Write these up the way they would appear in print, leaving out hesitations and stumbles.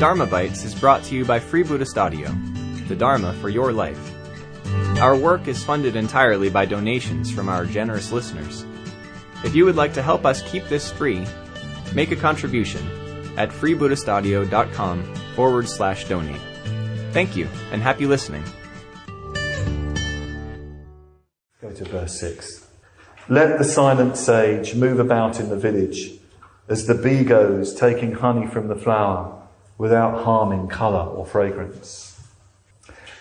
Dharma Bites is brought to you by Free Buddhist Audio, the Dharma for your life. Our work is funded entirely by donations from our generous listeners. If you would like to help us keep this free, make a contribution at freebuddhistaudio.com/donate. Thank you, and happy listening. Go to verse 6. Let the silent sage move about in the village as the bee goes, taking honey from the flower without harming colour or fragrance.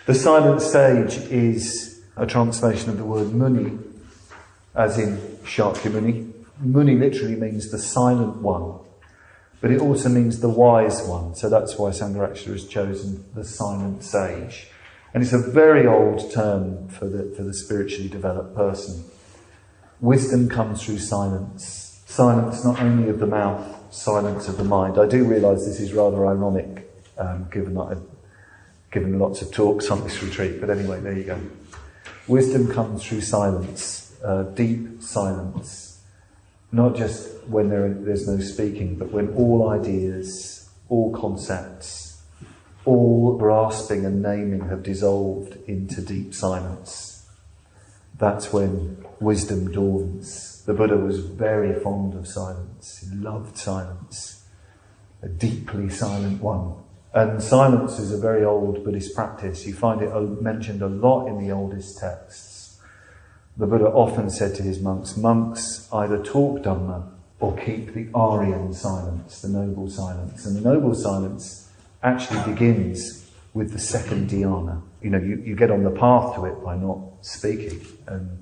The silent sage is a translation of the word muni, as in Shakyamuni. Muni literally means the silent one, but it also means the wise one. So that's why Sangharakshita has chosen the silent sage. And it's a very old term for the spiritually developed person. Wisdom comes through silence. Silence not only of the mouth, silence of the mind. I do realise this is rather ironic, given that I've given lots of talks on this retreat. But anyway, there you go. Wisdom comes through silence, deep silence. Not just when there's no speaking, but when all ideas, all concepts, all grasping and naming have dissolved into deep silence. That's when wisdom dawns. The Buddha was very fond of silence. He loved silence. A deeply silent one. And silence is a very old Buddhist practice. You find it mentioned a lot in the oldest texts. The Buddha often said to his monks, monks either talk Dhamma or keep the Aryan silence, the noble silence. And the noble silence actually begins with the second dhyana. You get on the path to it by not speaking and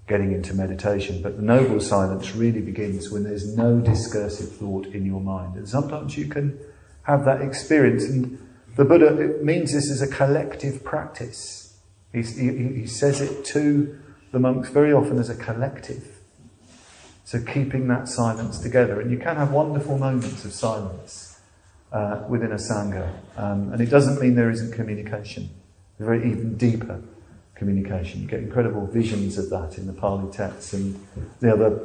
getting into meditation. But the noble silence really begins when there's no discursive thought in your mind. And sometimes you can have that experience. And the Buddha means this as a collective practice. He says it to the monks very often as a collective. So keeping that silence together. And you can have wonderful moments of silence within a Sangha. And it doesn't mean there isn't communication. A very even deeper communication. You get incredible visions of that in the Pali texts. And the other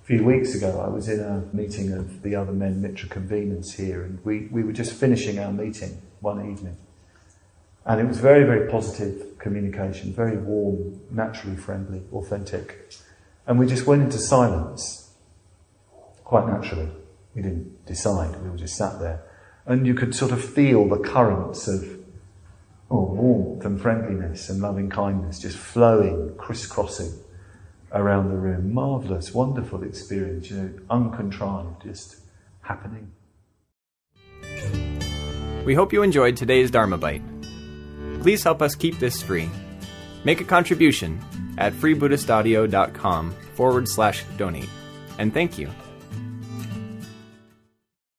few weeks ago I was in a meeting of the other men Mitra conveners here, and we were just finishing our meeting one evening. And it was very, very positive communication, very warm, naturally friendly, authentic. And we just went into silence, quite naturally. We didn't decide, we were just sat there. And you could sort of feel the currents of warmth and friendliness and loving kindness just flowing, crisscrossing around the room. Marvellous, wonderful experience, uncontrived, just happening. We hope you enjoyed today's Dharma Bite. Please help us keep this free. Make a contribution at freebuddhistaudio.com/donate. And thank you.